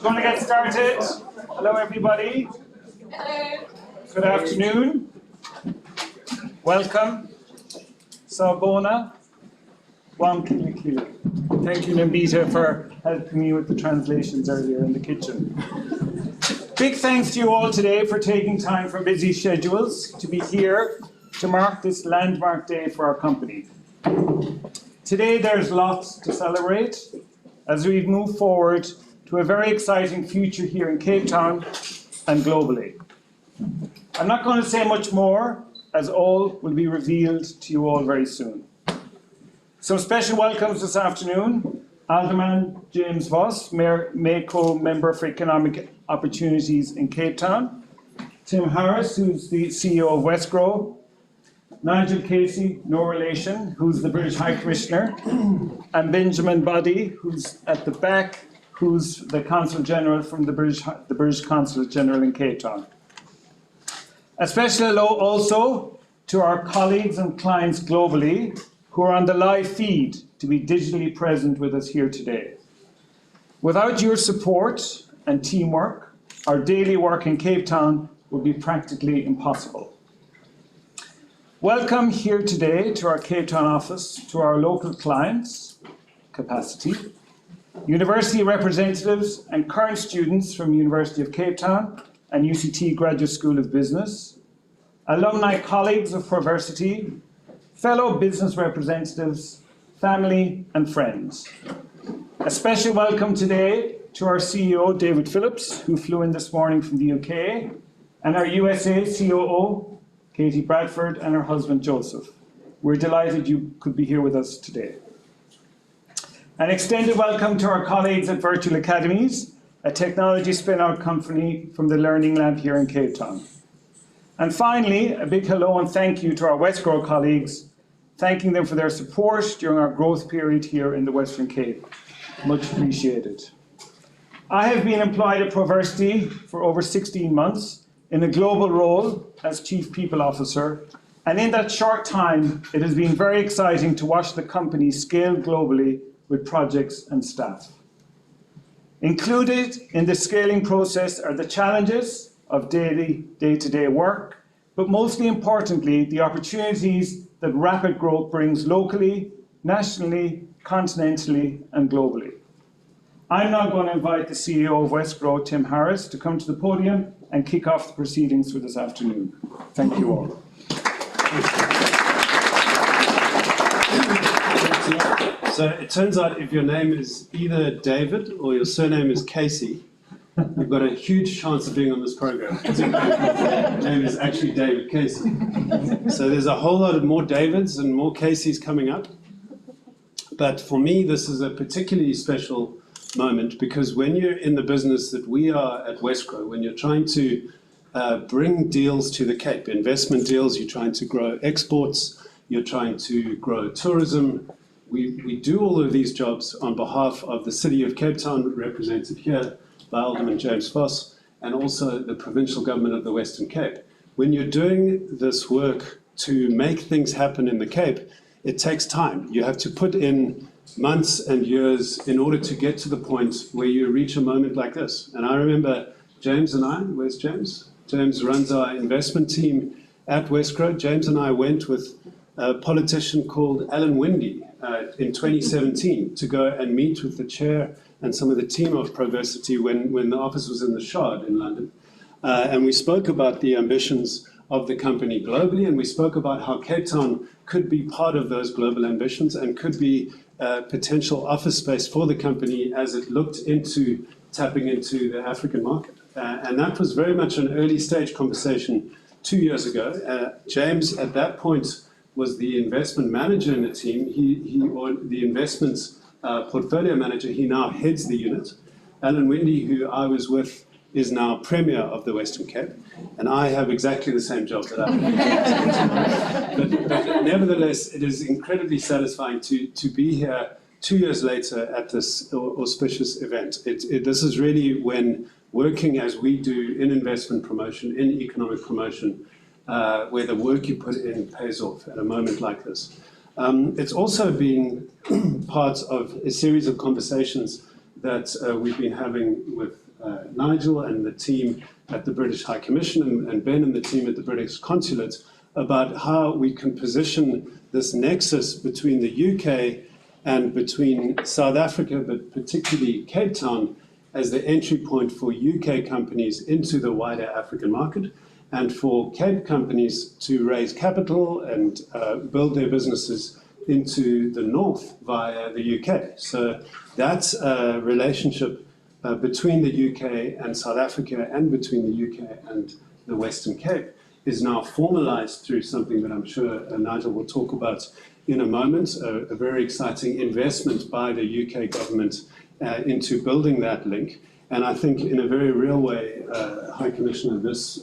Going to get started. Hello, everybody. Hello. Good afternoon. Welcome. Sabona. Wamkilikili. Thank you, Nambita, for helping me with the translations earlier in the kitchen. Big thanks to you all today for taking time from busy schedules to be here to mark this landmark day for our company. Today there's lots to celebrate as we move forward to a very exciting future here in Cape Town and globally. I'm not going to say much more, as all will be revealed to you all very soon. Some special welcomes this afternoon. Alderman James Voss, MAECO Member for Economic Opportunities in Cape Town. Tim Harris, who's the CEO of Westgrow. Nigel Casey, no relation, who's the British High Commissioner. And Benjamin Boddy, who's at the back, who's the Consul General from the British Consulate General in Cape Town. A special hello also to our colleagues and clients globally who are on the live feed to be digitally present with us here today. Without your support and teamwork, our daily work in Cape Town would be practically impossible. Welcome here today to our Cape Town office, to our local clients, capacity, university representatives and current students from University of Cape Town and UCT Graduate School of Business, alumni colleagues of Proversity, fellow business representatives, family and friends. A special welcome today to our CEO, David Phillips, who flew in this morning from the UK, and our USA COO, Katie Bradford, and her husband, Joseph. We're delighted you could be here with us today. An extended welcome to our colleagues at Virtual Academies, a technology spin-out company from the Learning Lab here in Cape Town. And finally, a big hello and thank you to our Westgrow colleagues, thanking them for their support during our growth period here in the Western Cape. Much appreciated. I have been employed at Proversity for over 16 months in a global role as Chief People Officer, and in that short time, it has been very exciting to watch the company scale globally with projects and staff. Included in the scaling process are the challenges of day-to-day work, but mostly importantly, the opportunities that rapid growth brings locally, nationally, continentally, and globally. I'm now going to invite the CEO of Westgrow, Tim Harris, to come to the podium and kick off the proceedings for this afternoon. Thank you all. So it turns out if your name is either David or your surname is Casey, you've got a huge chance of being on this program. Your name is actually David Casey. So there's a whole lot of more Davids and more Caseys coming up. But for me, this is a particularly special moment because when you're in the business that we are at Westgrow, when you're trying to bring deals to the Cape, investment deals, you're trying to grow exports, you're trying to grow tourism, we do all of these jobs on behalf of the City of Cape Town, represented here by Alderman James Voss, and also the provincial government of the Western Cape. When you're doing this work to make things happen in the Cape, it takes time. You have to put in months and years in order to get to the point where you reach a moment like this. And I remember James and I, where's James? James runs our investment team at Westgrow. James and I went with a politician called Alan Winde in 2017 to go and meet with the chair and some of the team of Proversity when the office was in the Shard in London. And we spoke about the ambitions of the company globally, and we spoke about how Cape Town could be part of those global ambitions and could be potential office space for the company as it looked into tapping into the African market. And that was very much an early stage conversation 2 years ago. James, at that point, was the investment manager in the team. Or the investments portfolio manager. He now heads the unit. Alan Winde, who I was with, is now Premier of the Western Cape, and I have exactly the same job that I have. But nevertheless, it is incredibly satisfying to be here 2 years later at this auspicious event. This is really when working as we do in investment promotion, in economic promotion, where the work you put in pays off at a moment like this. It's also been part of a series of conversations that we've been having with Nigel and the team at the British High Commission and Ben and the team at the British Consulate about how we can position this nexus between the UK and between South Africa, but particularly Cape Town, as the entry point for UK companies into the wider African market, and for Cape companies to raise capital and build their businesses into the north via the UK. So that's a relationship between the UK and South Africa and between the UK and the Western Cape is now formalized through something that I'm sure Nigel will talk about in a moment, a very exciting investment by the UK government into building that link. And I think in a very real way, High Commissioner, this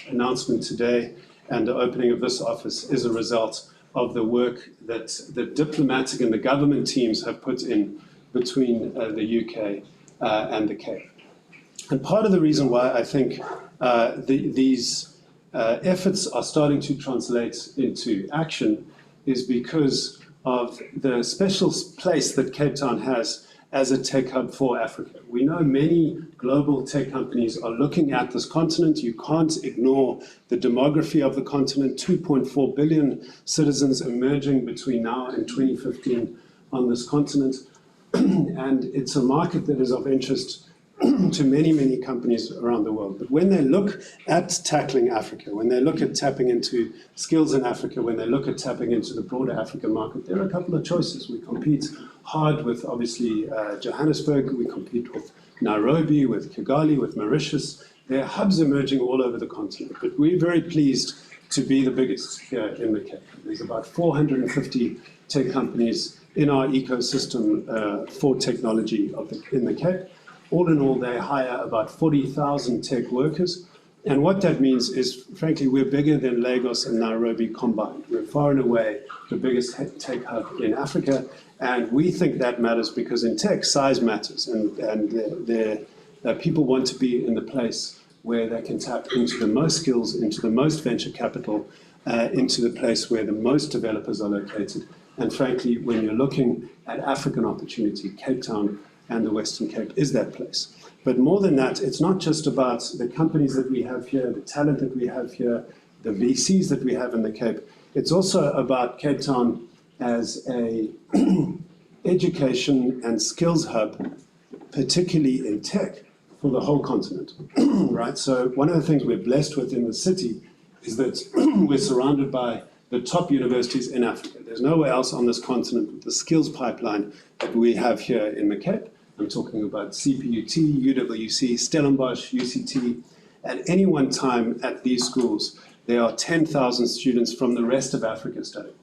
announcement today and the opening of this office is a result of the work that the diplomatic and the government teams have put in between the UK and the Cape. And part of the reason why I think these efforts are starting to translate into action is because of the special place that Cape Town has as a tech hub for Africa. We know many global tech companies are looking at this continent. You can't ignore the demography of the continent, 2.4 billion citizens emerging between now and 2015 on this continent. And it's a market that is of interest to many, many companies around the world. But when they look at tackling Africa, when they look at tapping into skills in Africa, when they look at tapping into the broader African market, there are a couple of choices. We compete hard with, obviously, Johannesburg. We compete with Nairobi, with Kigali, with Mauritius. There are hubs emerging all over the continent. But we're very pleased to be the biggest here in the Cape. There's about 450 tech companies in our ecosystem for technology in the Cape. All in all, they hire about 40,000 tech workers. And what that means is, frankly, we're bigger than Lagos and Nairobi combined. We're far and away the biggest tech hub in Africa. And we think that matters because in tech, size matters. And people want to be in the place where they can tap into the most skills, into the most venture capital, into the place where the most developers are located. And frankly, when you're looking at African opportunity, Cape Town and the Western Cape is that place. But more than that, it's not just about the companies that we have here, the talent that we have here, the VCs that we have in the Cape. It's also about Cape Town as a education and skills hub, particularly in tech, for the whole continent, right? So one of the things we're blessed with in the city is that we're surrounded by the top universities in Africa. There's nowhere else on this continent with the skills pipeline that we have here in the Cape. I'm talking about CPUT, UWC, Stellenbosch, UCT. At any one time at these schools, there are 10,000 students from the rest of Africa studying.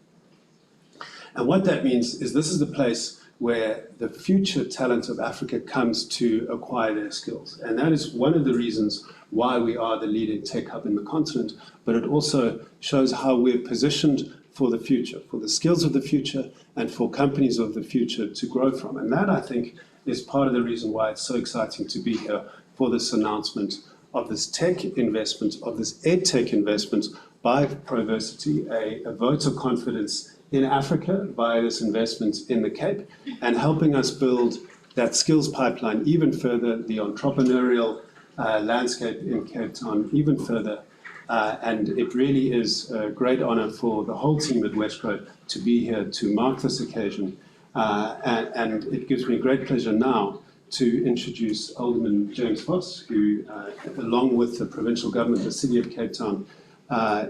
And what that means is this is the place where the future talent of Africa comes to acquire their skills. And that is one of the reasons why we are the leading tech hub in the continent, but it also shows how we're positioned for the future, for the skills of the future and for companies of the future to grow from. And that, I think, is part of the reason why it's so exciting to be here for this announcement of this tech investment, of this EdTech investment by Proversity, a vote of confidence in Africa via this investment in the Cape, and helping us build that skills pipeline even further, the entrepreneurial landscape in Cape Town even further. And it really is a great honor for the whole team at Westroad to be here to mark this occasion. And it gives me great pleasure now to introduce Alderman James Voss, who, along with the provincial government, the City of Cape Town,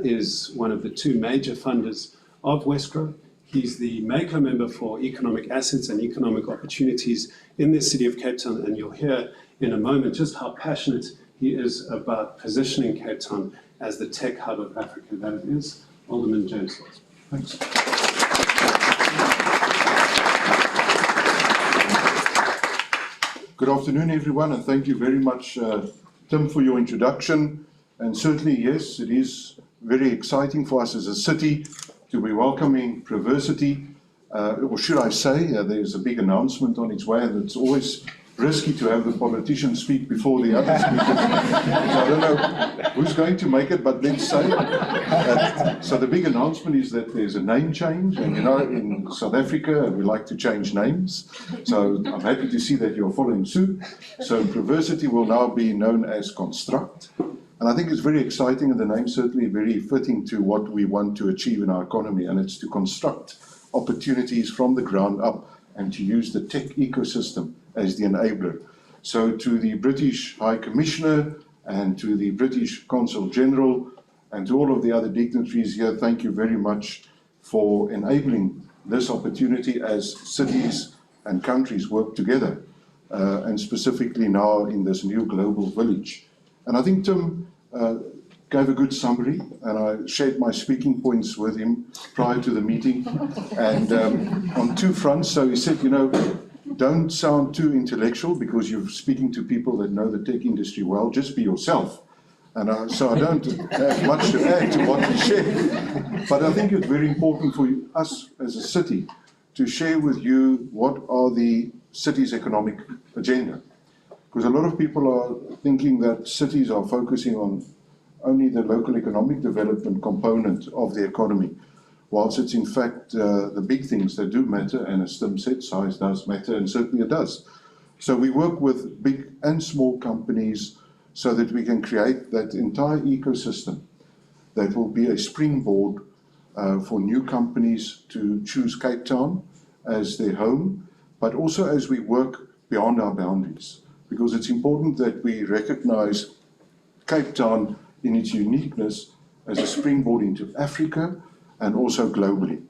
is one of the two major funders of Westroad. He's the MACO member for economic assets and economic opportunities in the City of Cape Town, and you'll hear in a moment just how passionate he is about positioning Cape Town as the tech hub of Africa that it is. Alderman James Voss. Thanks. Good afternoon, everyone, and thank you very much, Tim, for your introduction. And certainly, yes, it is very exciting for us as a city to be welcoming Proversity, or should I say, there's a big announcement on its way, and it's always risky to have the politicians speak before the other speakers. So I don't know who's going to make it, but let's say that. So the big announcement is that there's a name change, and in South Africa we like to change names. So I'm happy to see that you're following suit. So Proversity will now be known as Construct. And I think it's very exciting, and the name certainly very fitting to what we want to achieve in our economy, and it's to construct opportunities from the ground up and to use the tech ecosystem as the enabler. So to the British High Commissioner and to the British Consul General and to all of the other dignitaries here, thank you very much for enabling this opportunity as cities and countries work together, and specifically now in this new global village. And I think Tim gave a good summary, and I shared my speaking points with him prior to the meeting, and on two fronts. So he said, don't sound too intellectual because you're speaking to people that know the tech industry well, just be yourself. And so I don't have much to add to what he shared, but I think it's very important for us as a city to share with you what are the city's economic agenda. Because a lot of people are thinking that cities are focusing on only the local economic development component of the economy, whilst it's in fact the big things that do matter, and as Tim said, size does matter, and certainly it does. So we work with big and small companies so that we can create that entire ecosystem that will be a springboard for new companies to choose Cape Town as their home, but also as we work beyond our boundaries. Because it's important that we recognize Cape Town in its uniqueness as a springboard into Africa and also globally.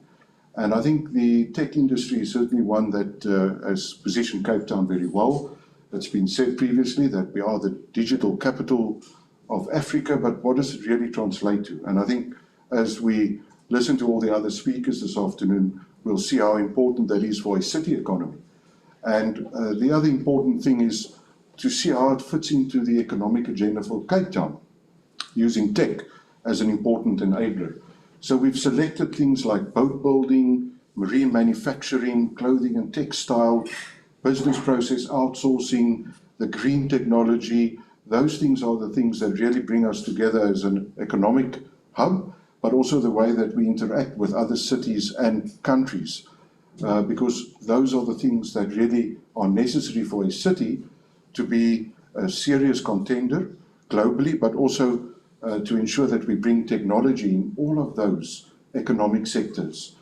And I think the tech industry is certainly one that has positioned Cape Town very well. It's been said previously that we are the digital capital of Africa, but what does it really translate to? And I think as we listen to all the other speakers this afternoon, we'll see how important that is for a city economy. And the other important thing is to see how it fits into the economic agenda for Cape Town, using tech as an important enabler. So we've selected things like boat building, marine manufacturing, clothing and textile, business process outsourcing, the green technology. Those things are the things that really bring us together as an economic hub, but also the way that we interact with other cities and countries, because those are the things that really are necessary for a city to be a serious contender globally, but also to ensure that we bring technology in all of those economic sectors.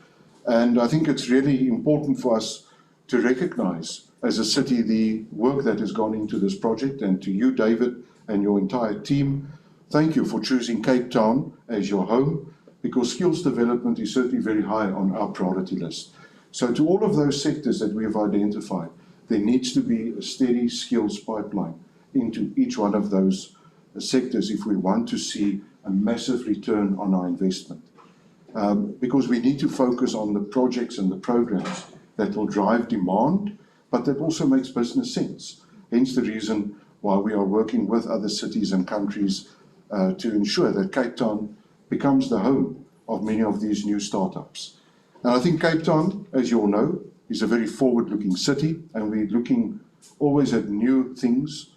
And I think it's really important for us to recognize as a city the work that has gone into this project. And to you, David, and your entire team, thank you for choosing Cape Town as your home, because skills development is certainly very high on our priority list. So to all of those sectors that we have identified, there needs to be a steady skills pipeline into each one of those sectors if we want to see a massive return on our investment. Because we need to focus on the projects and the programs that will drive demand, but that also makes business sense. Hence the reason why we are working with other cities and countries to ensure that Cape Town becomes the home of many of these new startups. And I think Cape Town, as you all know, is a very forward-looking city, and we're looking always at new things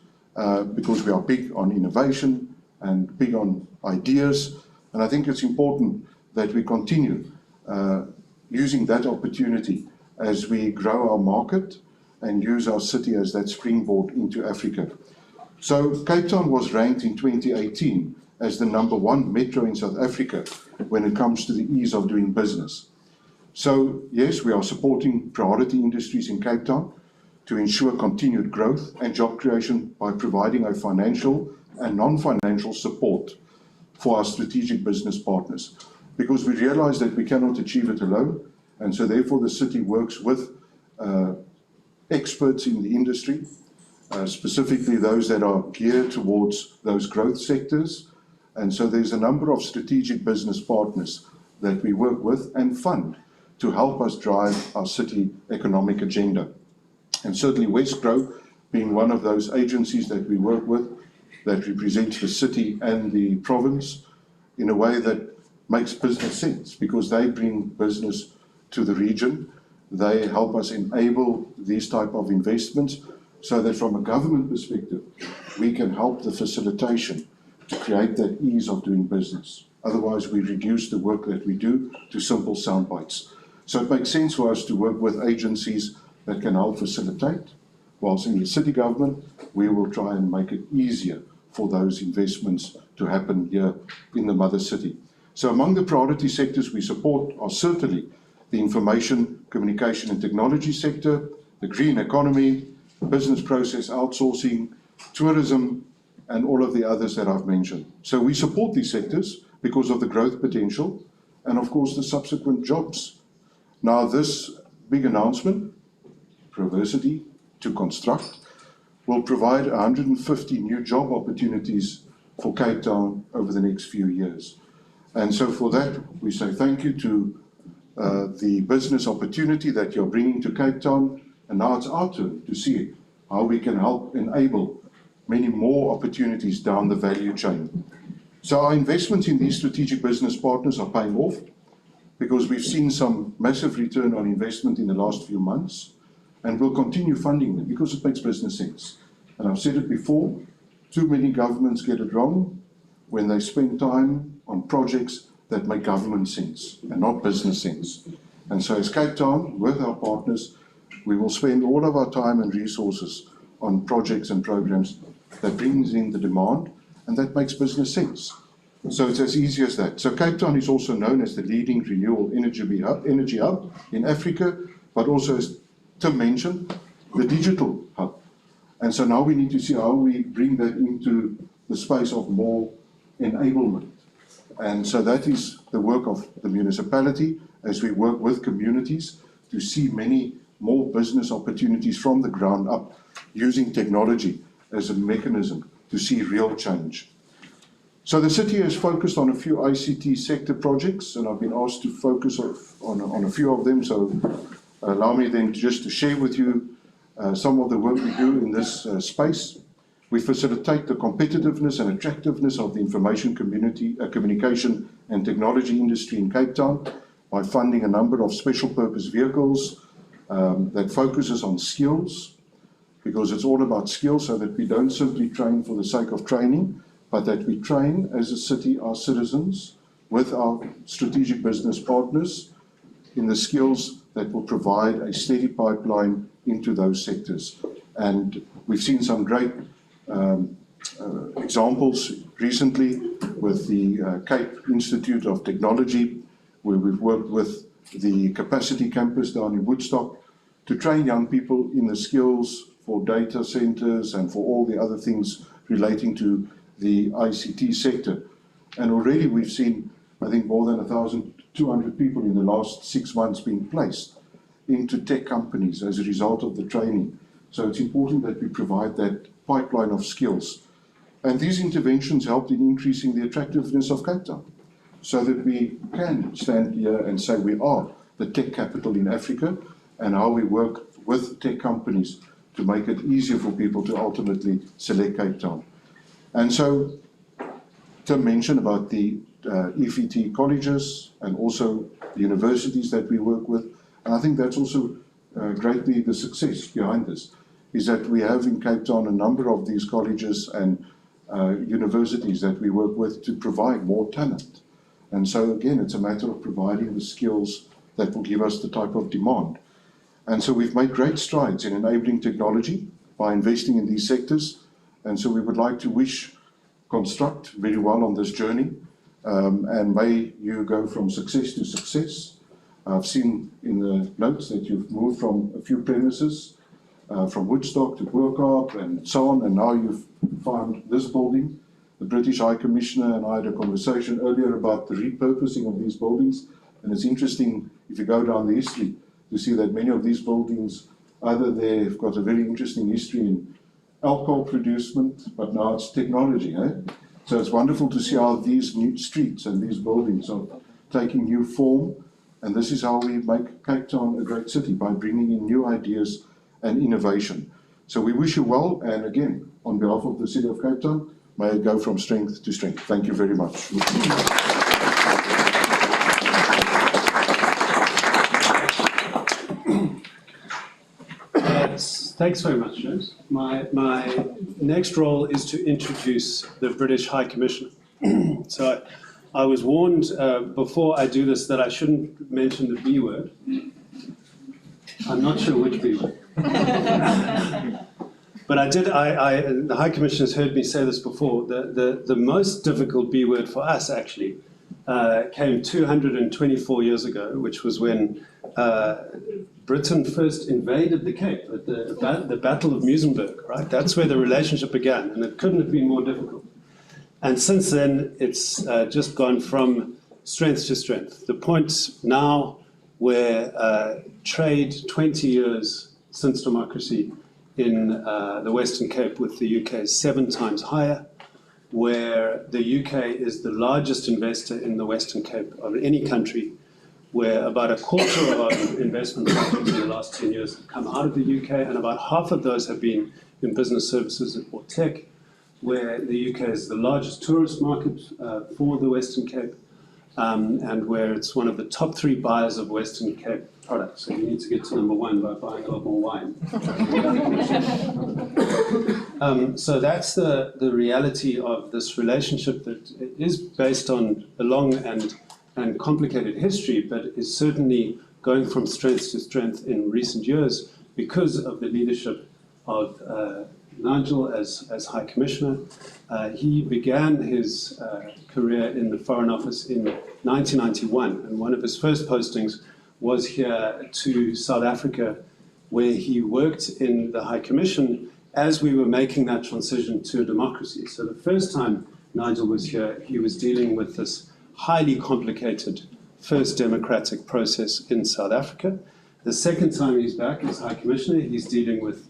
because we are big on innovation and big on ideas. And I think it's important that we continue using that opportunity as we grow our market and use our city as that springboard into Africa. So Cape Town was ranked in 2018 as the #1 metro in South Africa when it comes to the ease of doing business. So yes, we are supporting priority industries in Cape Town to ensure continued growth and job creation by providing a financial and non-financial support for our strategic business partners, because we realize that we cannot achieve it alone, and so therefore the city works with experts in the industry, specifically those that are geared towards those growth sectors. And so there's a number of strategic business partners that we work with and fund to help us drive our city economic agenda. And certainly Westgrow being one of those agencies that we work with that represents the city and the province in a way that makes business sense, because they bring business to the region. They help us enable these type of investments so that from a government perspective, we can help the facilitation to create that ease of doing business. Otherwise, we reduce the work that we do to simple sound bites. So it makes sense for us to work with agencies that can help facilitate, whilst in the city government, we will try and make it easier for those investments to happen here in the mother city. So among the priority sectors we support are certainly the information, communication and technology sector, the green economy, business process outsourcing, tourism, and all of the others that I've mentioned. So we support these sectors because of the growth potential and of course the subsequent jobs. Now this big announcement, Proversity to Construct, will provide 150 new job opportunities for Cape Town over the next few years. And so for that, we say thank you to the business opportunity that you're bringing to Cape Town. And now it's our turn to see how we can help enable many more opportunities down the value chain. So our investments in these strategic business partners are paying off because we've seen some massive return on investment in the last few months, and we'll continue funding them because it makes business sense. And I've said it before, too many governments get it wrong when they spend time on projects that make government sense and not business sense. And so as Cape Town, with our partners, we will spend all of our time and resources on projects and programs that brings in the demand and that makes business sense. So it's as easy as that. So Cape Town is also known as the leading renewable energy hub in Africa, but also, as Tim mentioned, the digital hub. And so now we need to see how we bring that into the space of more enablement. And so that is the work of the municipality as we work with communities to see many more business opportunities from the ground up, using technology as a mechanism to see real change. So the city has focused on a few ICT sector projects, and I've been asked to focus on a few of them. So allow me then just to share with you some of the work we do in this space. We facilitate the competitiveness and attractiveness of the information communication and technology industry in Cape Town by funding a number of special purpose vehicles that focuses on skills, because it's all about skills, so that we don't simply train for the sake of training, but that we train as a city our citizens with our strategic business partners in the skills that will provide a steady pipeline into those sectors. And we've seen some great examples recently with the Cape Institute of Technology, where we've worked with the Capacity Campus down in Woodstock to train young people in the skills for data centers and for all the other things relating to the ICT sector. And already we've seen, I think, more than 1,200 people in the last 6 months being placed into tech companies as a result of the training. So it's important that we provide that pipeline of skills. And these interventions helped in increasing the attractiveness of Cape Town, so that we can stand here and say we are the tech capital in Africa, and how we work with tech companies to make it easier for people to ultimately select Cape Town. And so Tim mentioned about the EFT colleges and also the universities that we work with. And I think that's also greatly the success behind this, is that we have in Cape Town a number of these colleges and universities that we work with to provide more talent. And so again, it's a matter of providing the skills that will give us the type of demand. And so we've made great strides in enabling technology by investing in these sectors. And so we would like to wish Construct very well on this journey, and may you go from success to success. I've seen in the notes that you've moved from a few premises, from Woodstock to Burkhardt and so on, and now you've found this building. The British High Commissioner and I had a conversation earlier about the repurposing of these buildings, and it's interesting if you go down the history to see that many of these buildings, either they've got a very interesting history in alcohol producement, but now it's technology. So it's wonderful to see how these new streets and these buildings are taking new form, and this is how we make Cape Town a great city, by bringing in new ideas and innovation. So we wish you well, and again, on behalf of the City of Cape Town, may it go from strength to strength. Thank you very much. Thanks very much, James. My next role is to introduce the British High Commissioner. So I was warned before I do this that I shouldn't mention the B word. I'm not sure which B word. But I did, the High Commissioner has heard me say this before. The most difficult B word for us actually came 224 years ago, which was when Britain first invaded the Cape at the Battle of Muizenberg, right? That's where the relationship began, and it couldn't have been more difficult. And since then, it's just gone from strength to strength. The point now where trade 20 years since democracy in the Western Cape with the UK is 7 times higher, where the UK is the largest investor in the Western Cape of any country, where about a quarter of our investment projects in the last 10 years have come out of the UK, and about half of those have been in business services or tech, where the UK is the largest tourist market for the Western Cape, and where it's one of the top 3 buyers of Western Cape products. So you need to get to number 1 by buying a lot more wine. So that's the reality of this relationship that is based on a long and complicated history, but is certainly going from strength to strength in recent years because of the leadership of Nigel as High Commissioner. He began his career in the Foreign Office in 1991, and one of his first postings was here to South Africa, where he worked in the High Commission as we were making that transition to a democracy. So the first time Nigel was here, he was dealing with this highly complicated first democratic process in South Africa. The second time he's back as High Commissioner, he's dealing with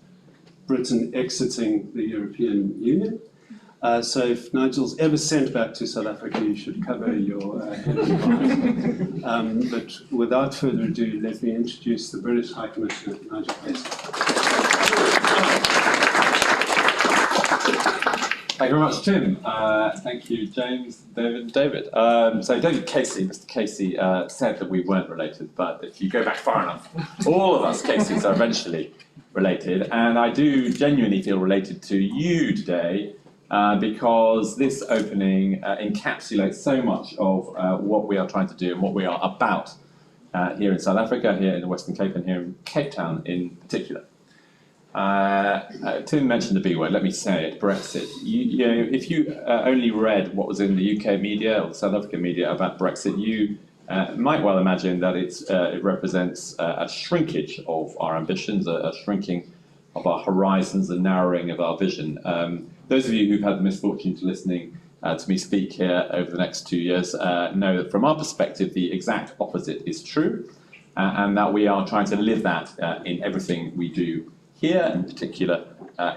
Britain exiting the European Union. So if Nigel's ever sent back to South Africa, you should cover your head and heart. But without further ado, let me introduce the British High Commissioner, Nigel Casey. Thank you very much, Tim. Thank you, James, David, and David. So David Casey, Mr. Casey, said that we weren't related, but if you go back far enough, all of us Caseys are eventually related, and I do genuinely feel related to you today because this opening encapsulates so much of what we are trying to do and what we are about here in South Africa, here in the Western Cape, and here in Cape Town in particular. Tim mentioned the B word, let me say it, Brexit. You know, if you only read what was in the UK media or the South African media about Brexit, you might well imagine that it represents a shrinkage of our ambitions, a shrinking of our horizons, a narrowing of our vision. Those of you who've had the misfortune to listening to me speak here over the next 2 years know that from our perspective, the exact opposite is true, and that we are trying to live that in everything we do here, in particular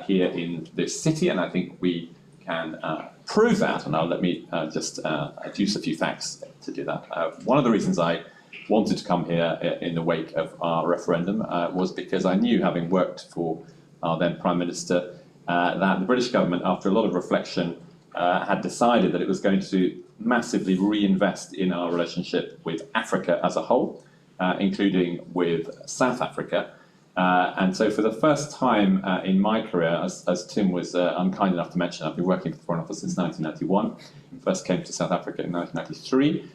here in this city, and I think we can prove that, and let me just adduce a few facts to do that. One of the reasons I wanted to come here in the wake of our referendum was because I knew, having worked for our then Prime Minister, that the British government, after a lot of reflection, had decided that it was going to massively reinvest in our relationship with Africa as a whole, including with South Africa. And so for the first time in my career, as Tim was unkind enough to mention, I've been working for the Foreign Office since 1991, first came to South Africa in 1993.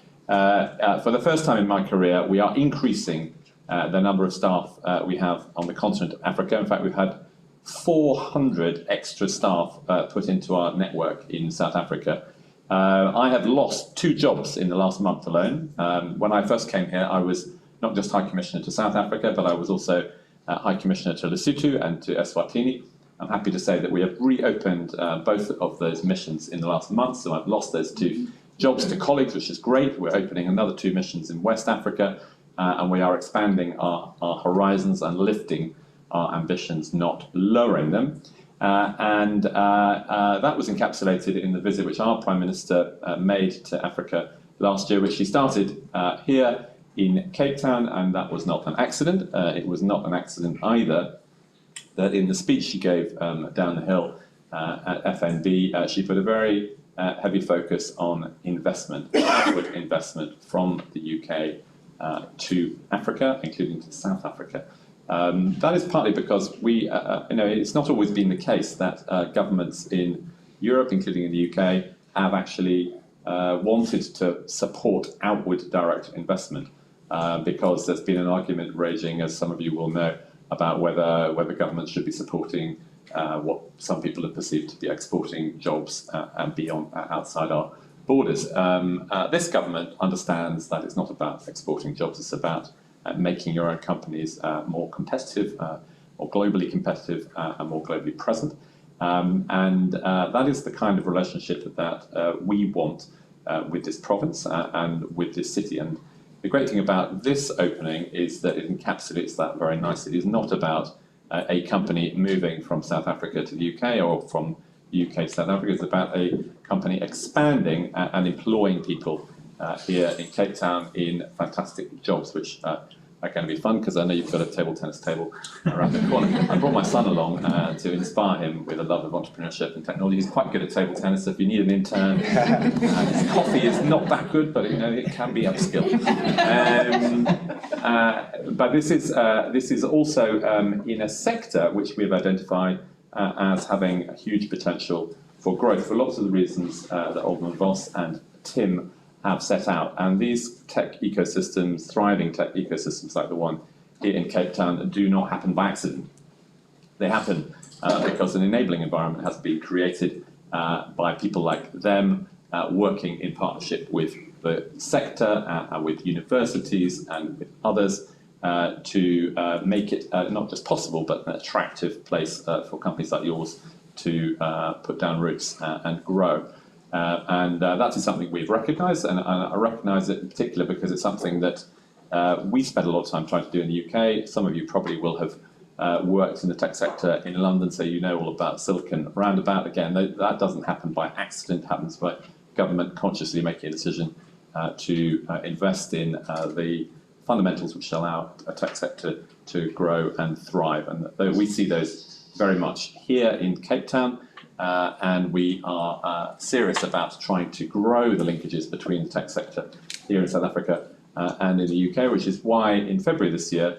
For the first time in my career, we are increasing the number of staff we have on the continent of Africa. In fact, we've had 400 extra staff put into our network in South Africa. I have lost 2 jobs in the last month alone. When I first came here, I was not just High Commissioner to South Africa, but I was also High Commissioner to Lesotho and to Eswatini. I'm happy to say that we have reopened both of those missions in the last month, so I've lost those 2 jobs to colleagues, which is great. We're opening another 2 missions in West Africa, and we are expanding our horizons and lifting our ambitions, not lowering them. And that was encapsulated in the visit which our Prime Minister made to Africa last year, which she started here in Cape Town, and that was not an accident. It was not an accident either that in the speech she gave down the hill at FNB, she put a very heavy focus on investment, outward investment from the UK to Africa, including to South Africa. That is partly because it's not always been the case that governments in Europe, including in the UK, have actually wanted to support outward direct investment, because there's been an argument raging, as some of you will know, about whether governments should be supporting what some people have perceived to be exporting jobs and beyond outside our borders. This government understands that it's not about exporting jobs, it's about making your own companies more competitive, more globally competitive, and more globally present. And that is the kind of relationship that we want with this province and with this city. And the great thing about this opening is that it encapsulates that very nicely. It is not about a company moving from South Africa to the UK or from the UK to South Africa. It's about a company expanding and employing people here in Cape Town in fantastic jobs, which are going to be fun, because I know you've got a table tennis table around the corner. I brought my son along to inspire him with a love of entrepreneurship and technology. He's quite good at table tennis, so if you need an intern, his coffee is not that good, but it can be upskilled. But this is also in a sector which we've identified as having a huge potential for growth for lots of the reasons that Alderman Vos and Tim have set out. And these tech ecosystems, thriving tech ecosystems like the one here in Cape Town, do not happen by accident. They happen because an enabling environment has been created by people like them, working in partnership with the sector and with universities and with others to make it not just possible, but an attractive place for companies like yours to put down roots and grow. And that is something we've recognised, and I recognise it in particular because it's something that we spent a lot of time trying to do in the UK. Some of you probably will have worked in the tech sector in London, so you know all about Silicon Roundabout. Again, that doesn't happen by accident, it happens by government consciously making a decision to invest in the fundamentals which allow a tech sector to grow and thrive. And we see those very much here in Cape Town. And we are serious about trying to grow the linkages between the tech sector here in South Africa and in the UK, which is why in February this year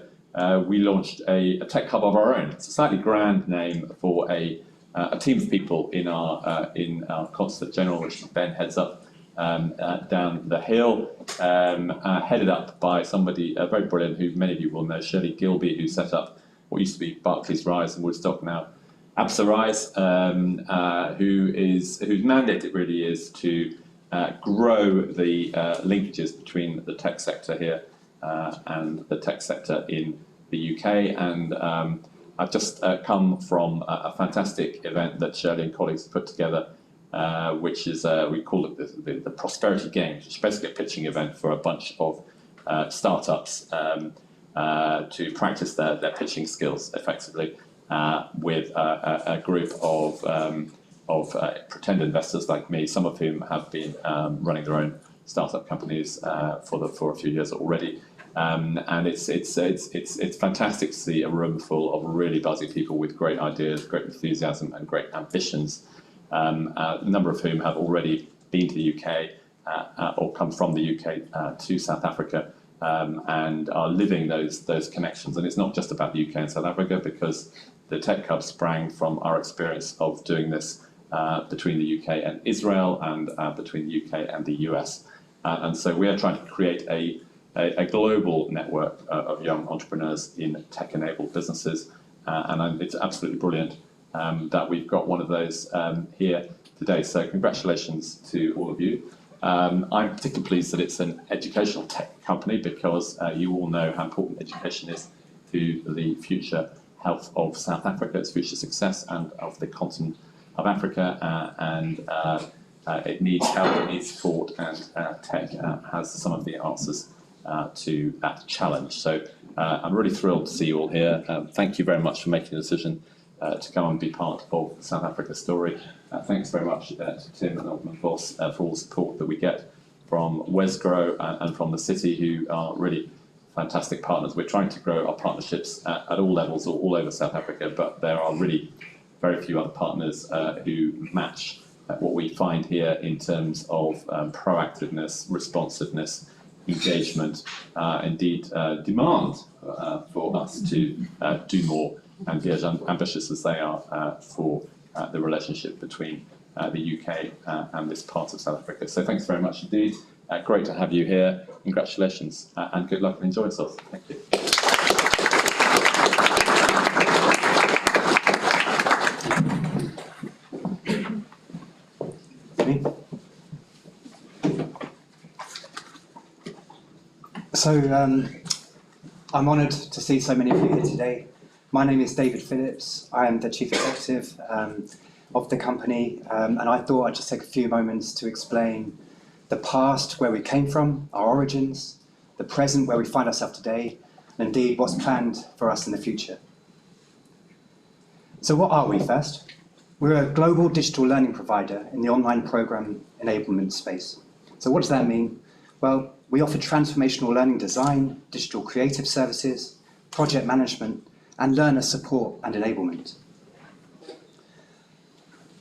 we launched a tech hub of our own. It's a slightly grand name for a team of people in our Consulate General, which Ben heads up down the hill, headed up by somebody very brilliant who many of you will know, Shirley Gilby, who set up what used to be Barclays Rise in Woodstock, now Absa Rise, whose mandate it really is to grow the linkages between the tech sector here and the tech sector in the UK. And I've just come from a fantastic event that Shirley and colleagues have put together, which is, we call it the Prosperity Games, which is basically a pitching event for a bunch of startups to practice their pitching skills effectively. With a group of pretend investors like me, some of whom have been running their own startup companies for a few years already, and it's fantastic to see a room full of really buzzy people with great ideas, great enthusiasm, and great ambitions. A number of whom have already been to the UK or come from the UK to South Africa. And are living those connections. And it's not just about the UK and South Africa, because the Tech Hub sprang from our experience of doing this between the UK and Israel, and between the UK and the US. And so we are trying to create a global network of young entrepreneurs in tech-enabled businesses. And it's absolutely brilliant that we've got one of those here today. So congratulations to all of you. I'm particularly pleased that it's an educational tech company, because you all know how important education is to the future health of South Africa, its future success, and of the continent of Africa. It needs help, it needs support, and tech has some of the answers to that challenge. So I'm really thrilled to see you all here. Thank you very much for making the decision to come and be part of the South Africa story. Thanks very much to Tim and Alderman Vos for all the support that we get from Wesgrow and from the city, who are really fantastic partners. We're trying to grow our partnerships at all levels, all over South Africa, but there are really very few other partners who match what we find here in terms of proactiveness, responsiveness, engagement, indeed demand for us to do more and be as ambitious as they are for the relationship between the UK and this part of South Africa. So thanks very much indeed. Great to have you here. Congratulations and good luck and enjoy yourselves. Thank you. So I'm honoured to see so many of you here today. My name is David Phillips. I am the Chief Executive of the company, and I thought I'd just take a few moments to explain the past, where we came from, our origins, the present, where we find ourselves today, and indeed what's planned for us in the future. So what are we first? We're a global digital learning provider in the online program enablement space. So what does that mean? Well, we offer transformational learning design, digital creative services, project management, and learner support and enablement.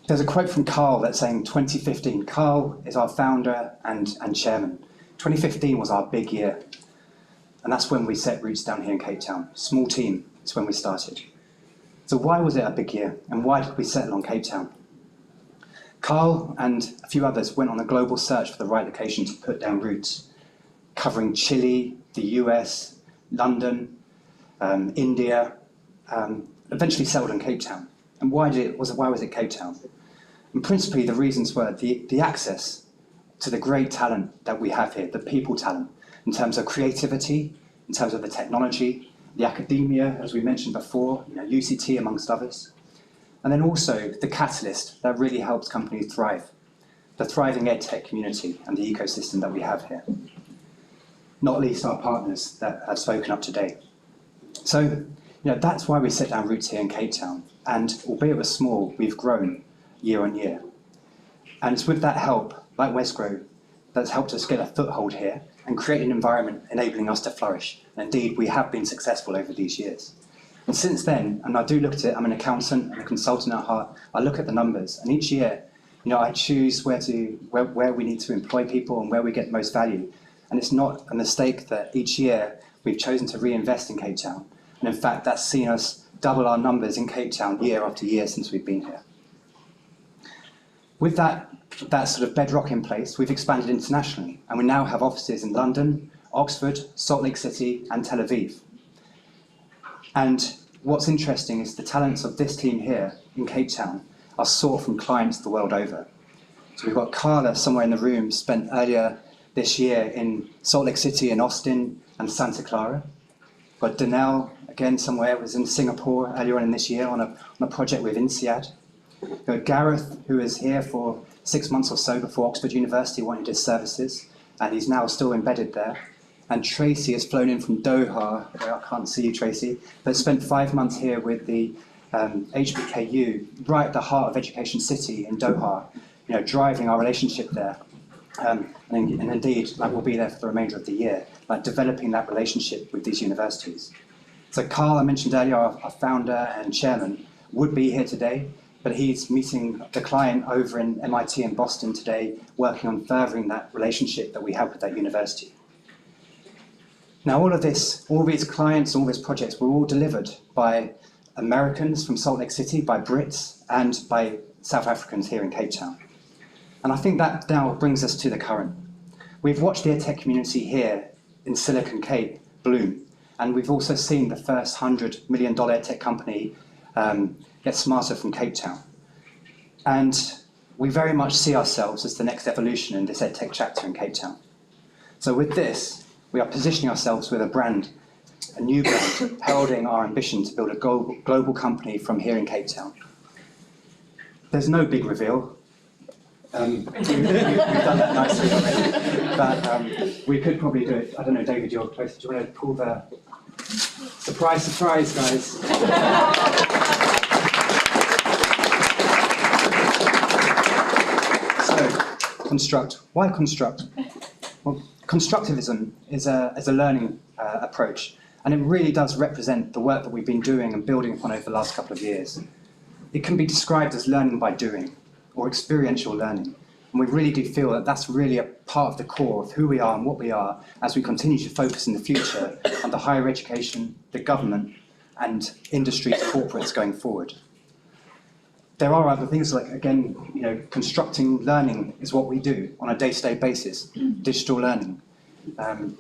There's a quote from Carl that's saying 2015. Carl is our founder and chairman. 2015 was our big year, and that's when we set roots down here in Cape Town. Small team, it's when we started. So why was it a big year, and why did we settle on Cape Town? Carl and a few others went on a global search for the right location to put down roots, covering Chile, the US, London, India, eventually settled in Cape Town. And why was it Cape Town? And principally the reasons were the access to the great talent that we have here, the people talent, in terms of creativity, in terms of the technology, the academia, as we mentioned before, UCT amongst others. And then also the catalyst that really helps companies thrive, the thriving EdTech community and the ecosystem that we have here. Not least our partners that have spoken up today. So, that's why we set down roots here in Cape Town. And albeit we're small, we've grown year on year. And it's with that help, like Wesgrow, that's helped us get a foothold here and create an environment enabling us to flourish. And indeed, we have been successful over these years. And since then, and I do look at it, I'm an accountant and a consultant at heart, I look at the numbers, and each year, I choose where we need to employ people and where we get most value. And it's not a mistake that each year we've chosen to reinvest in Cape Town. And in fact, that's seen us double our numbers in Cape Town year after year since we've been here. With that sort of bedrock in place, we've expanded internationally, and we now have offices in London, Oxford, Salt Lake City, and Tel Aviv. And what's interesting is the talents of this team here in Cape Town are sought from clients the world over. So we've got Carla somewhere in the room, spent earlier this year in Salt Lake City and Austin and Santa Clara. We've got Danelle, again somewhere, was in Singapore earlier on in this year on a project with INSEAD. We've got Gareth, who was here for 6 months or so before Oxford University wanted his services, and he's now still embedded there. And Tracy has flown in from Doha, where I can't see you, Tracy, but spent 5 months here with the HBKU, right at the heart of Education City in Doha, driving our relationship there. And indeed, we'll be there for the remainder of the year, developing that relationship with these universities. So Carl, I mentioned earlier, our founder and chairman, would be here today, but he's meeting the client over in MIT in Boston today, working on furthering that relationship that we have with that university. Now, all these clients, all these projects were all delivered by Americans from Salt Lake City, by Brits, and by South Africans here in Cape Town. And I think that now brings us to the current. We've watched the EdTech community here in Silicon Cape bloom, and we've also seen the first $100 million EdTech company get smarter from Cape Town. And we very much see ourselves as the next evolution in this EdTech chapter in Cape Town. So with this, we are positioning ourselves with a new brand, heralding our ambition to build a global company from here in Cape Town. There's no big reveal. We've done that nicely already, but we could probably do it. I don't know, David, you're closer. Do you want to pull the surprise, guys? So, Construct. Why Construct? Well, constructivism is a learning approach, and it really does represent the work that we've been doing and building upon over the last couple of years. It can be described as learning by doing, or experiential learning. And we really do feel that that's really a part of the core of who we are and what we are as we continue to focus in the future on the higher education, the government, and industries, corporates going forward. There are other things like, again, constructing learning is what we do on a day-to-day basis, digital learning. And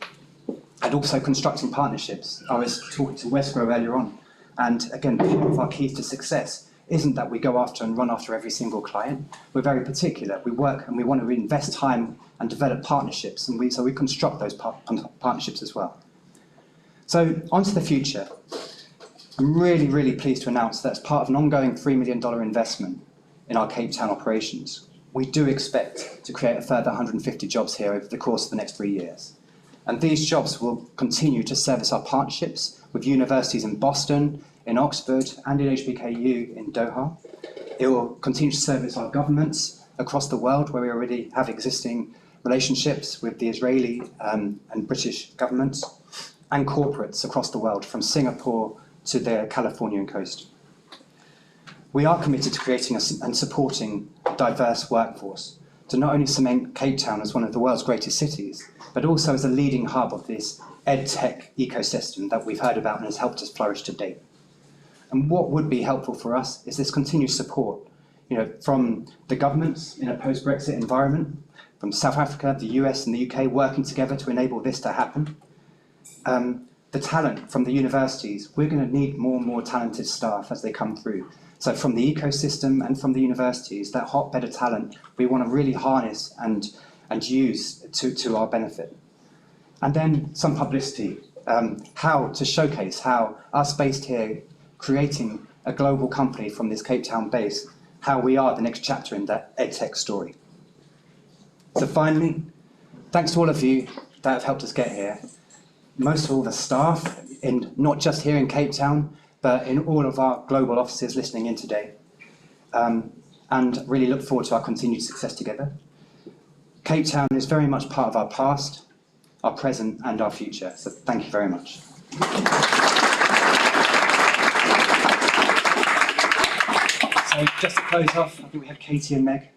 also constructing partnerships. I was talking to Westgrow earlier on, and again, part of our keys to success isn't that we go after and run after every single client. We're very particular. We work and we want to invest time and develop partnerships, and so we construct those partnerships as well. So on to the future. I'm really, really pleased to announce that as part of an ongoing $3 million investment in our Cape Town operations, we do expect to create a further 150 jobs here over the course of the next 3 years. And these jobs will continue to service our partnerships with universities in Boston, in Oxford, and in HBKU in Doha. It will continue to service our governments across the world, where we already have existing relationships with the Israeli and British governments, and corporates across the world, from Singapore to the Californian coast. We are committed to creating and supporting a diverse workforce to not only cement Cape Town as one of the world's greatest cities, but also as a leading hub of this EdTech ecosystem that we've heard about and has helped us flourish to date. And what would be helpful for us is this continued support, from the governments in a post-Brexit environment, from South Africa, the US and the UK working together to enable this to happen. The talent from the universities, we're going to need more and more talented staff as they come through. So from the ecosystem and from the universities, that hotbed of talent, we want to really harness and use to our benefit. And then some publicity, how to showcase how us based here, creating a global company from this Cape Town base, how we are the next chapter in that EdTech story. So finally, thanks to all of you that have helped us get here. Most of all the staff, not just here in Cape Town, but in all of our global offices listening in today. And really look forward to our continued success together. Cape Town is very much part of our past, our present, and our future. So thank you very much. So just to close off, I think we have Katie and Meg.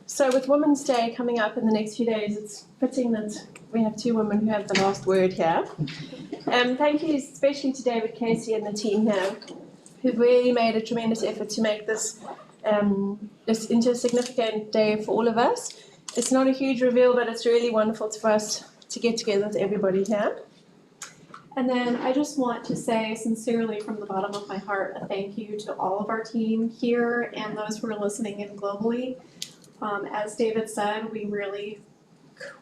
So with Women's Day coming up in the next few days, it's fitting that we have two women who have the last word here. Thank you especially to David Casey and the team here, who've really made a tremendous effort to make this into a significant day for all of us. It's not a huge reveal, but it's really wonderful for us to get together with everybody here. And then I just want to say sincerely from the bottom of my heart a thank you to all of our team here and those who are listening in globally. As David said, we really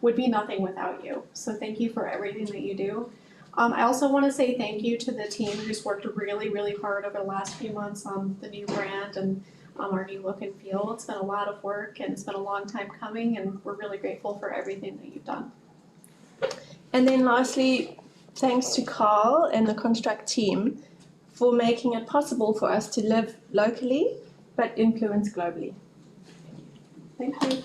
would be nothing without you. So thank you for everything that you do. I also want to say thank you to the team who's worked really, really hard over the last few months on the new brand and our new look and feel. It's been a lot of work and it's been a long time coming, and we're really grateful for everything that you've done. And then lastly, thanks to Carl and the Construct team for making it possible for us to live locally but influence globally. Thank you.